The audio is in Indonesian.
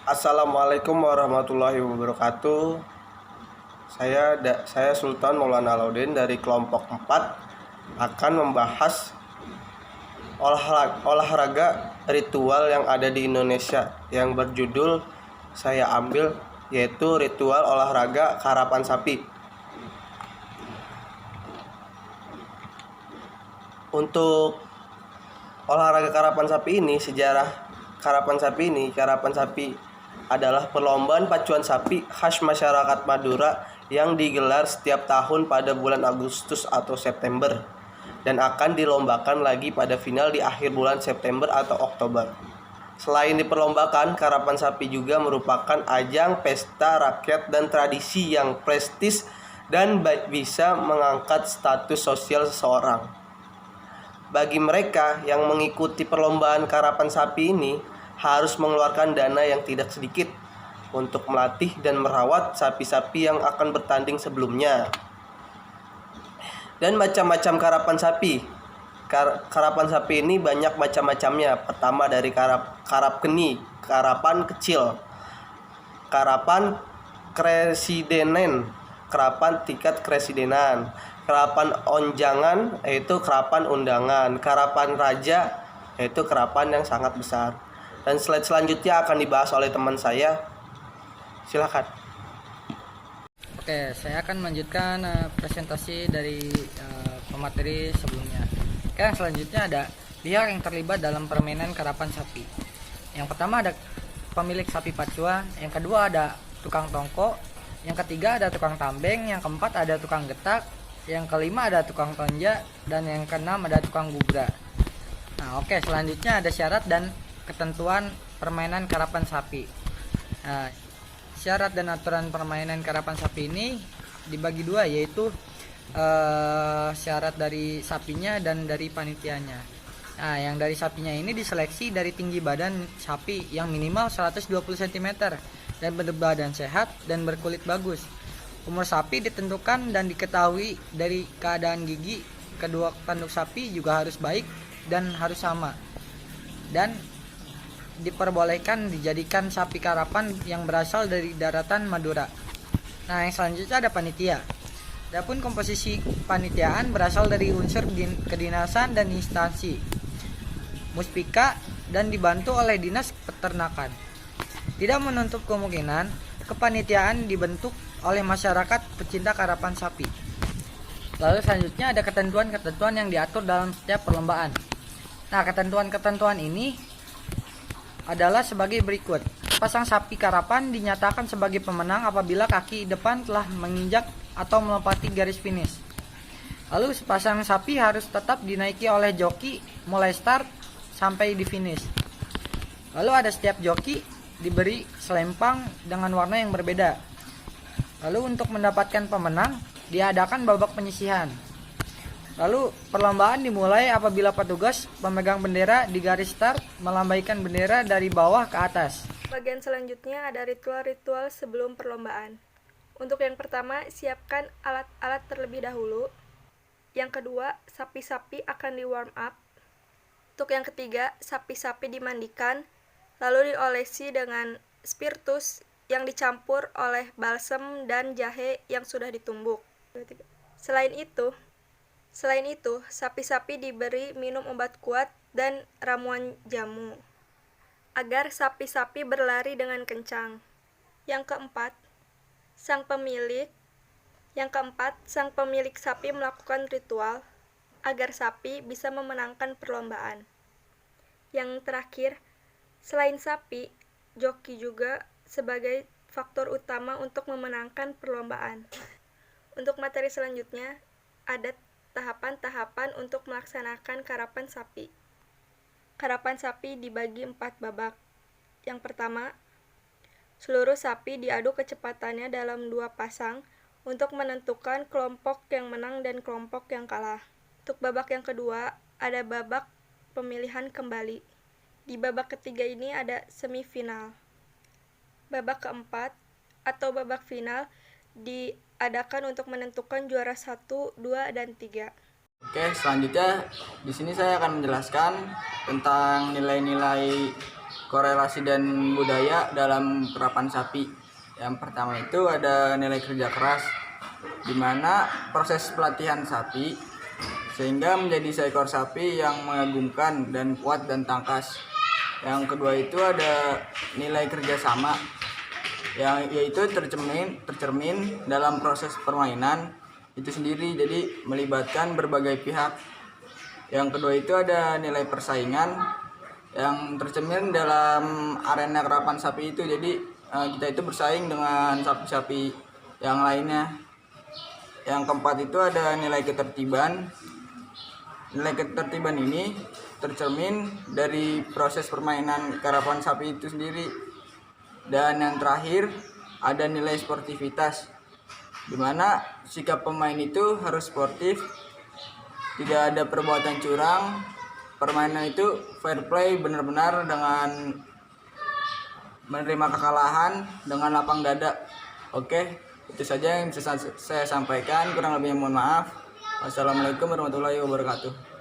Assalamualaikum warahmatullahi wabarakatuh. Saya Sultan Maulana Alaudin dari kelompok 4 akan membahas olahraga ritual yang ada di Indonesia yang berjudul saya ambil, yaitu ritual olahraga karapan sapi. Untuk olahraga karapan sapi ini, karapan sapi adalah perlombaan pacuan sapi khas masyarakat Madura yang digelar setiap tahun pada bulan Agustus atau September dan akan dilombakan lagi pada final di akhir bulan September atau Oktober. Selain diperlombakan, karapan sapi juga merupakan ajang pesta rakyat dan tradisi yang prestis dan bisa mengangkat status sosial seseorang. Bagi mereka yang mengikuti perlombaan karapan sapi ini harus mengeluarkan dana yang tidak sedikit untuk melatih dan merawat sapi-sapi yang akan bertanding sebelumnya. Dan macam-macam karapan sapi. Karapan sapi ini banyak macam-macamnya. Pertama dari karap keni, karapan kecil, karapan kresiden, karapan tingkat kresidenan, karapan onjangan yaitu karapan undangan, karapan raja yaitu karapan yang sangat besar. Dan slide selanjutnya akan dibahas oleh teman saya. Silakan. Oke, saya akan melanjutkan presentasi dari pemateri sebelumnya. Oke, selanjutnya ada pihak yang terlibat dalam permainan karapan sapi. Yang pertama ada pemilik sapi pacuan, yang kedua ada tukang tongko, yang ketiga ada tukang tambeng, yang keempat ada tukang getak, yang kelima ada tukang tonja, dan yang keenam ada tukang gubra. Nah, oke, selanjutnya ada syarat dan ketentuan permainan karapan sapi. Nah, syarat dan aturan permainan karapan sapi ini dibagi dua, yaitu syarat dari sapinya dan dari panitianya. Nah, yang dari sapinya ini diseleksi dari tinggi badan sapi yang minimal 120 cm dan berbadan sehat dan berkulit bagus. Umur sapi ditentukan dan diketahui dari keadaan gigi. Kedua tanduk sapi juga harus baik dan harus sama. Dan diperbolehkan dijadikan sapi karapan yang berasal dari daratan Madura. Nah, yang selanjutnya ada panitia. Adapun komposisi panitiaan berasal dari unsur kedinasan dan instansi muspika dan dibantu oleh dinas peternakan. Tidak menutup kemungkinan kepanitiaan dibentuk oleh masyarakat pecinta karapan sapi. Lalu selanjutnya ada ketentuan-ketentuan yang diatur dalam setiap perlombaan. Nah, ketentuan-ketentuan ini adalah sebagai berikut. Pasang sapi karapan dinyatakan sebagai pemenang apabila kaki depan telah menginjak atau melewati garis finish. Lalu sepasang sapi harus tetap dinaiki oleh joki mulai start sampai di finish. Lalu ada setiap joki diberi selempang dengan warna yang berbeda. Lalu untuk mendapatkan pemenang diadakan babak penyisihan. Lalu perlombaan dimulai apabila petugas pemegang bendera di garis start melambaikan bendera dari bawah ke atas. Bagian selanjutnya ada ritual-ritual sebelum perlombaan. Untuk yang pertama, siapkan alat-alat terlebih dahulu. Yang kedua, sapi-sapi akan di warm up. Untuk yang ketiga, sapi-sapi dimandikan, lalu diolesi dengan spiritus yang dicampur oleh balsem dan jahe yang sudah ditumbuk. Selain itu, sapi-sapi diberi minum obat kuat dan ramuan jamu agar sapi-sapi berlari dengan kencang. Yang keempat, sang pemilik sapi melakukan ritual agar sapi bisa memenangkan perlombaan. Yang terakhir, selain sapi, joki juga sebagai faktor utama untuk memenangkan perlombaan. Untuk materi selanjutnya, ada tahapan-tahapan untuk melaksanakan karapan sapi. Karapan sapi dibagi 4 babak. Yang pertama, seluruh sapi diadu kecepatannya dalam 2 pasang untuk menentukan kelompok yang menang dan kelompok yang kalah. Untuk babak yang kedua, ada babak pemilihan kembali. Di babak ketiga ini ada semifinal. Babak keempat atau babak final diadakan untuk menentukan juara 1, 2, dan 3. Oke, selanjutnya di sini saya akan menjelaskan tentang nilai-nilai korelasi dan budaya dalam kerapan sapi. Yang pertama itu ada nilai kerja keras, di mana proses pelatihan sapi sehingga menjadi seekor sapi yang mengagumkan dan kuat dan tangkas. Yang kedua itu ada nilai kerjasama, yang yaitu tercermin dalam proses permainan itu sendiri, jadi melibatkan berbagai pihak. Yang kedua itu ada nilai persaingan yang tercermin dalam arena kerapan sapi itu, jadi kita itu bersaing dengan sapi-sapi yang lainnya. Yang keempat itu ada nilai ketertiban. Nilai ketertiban ini tercermin dari proses permainan karapan sapi itu sendiri. Dan yang terakhir ada nilai sportivitas, di mana sikap pemain itu harus sportif, tidak ada perbuatan curang, permainan itu fair play, benar-benar dengan menerima kekalahan dengan lapang dada. Oke, itu saja yang bisa saya sampaikan, kurang lebihnya mohon maaf. Wassalamualaikum warahmatullahi wabarakatuh.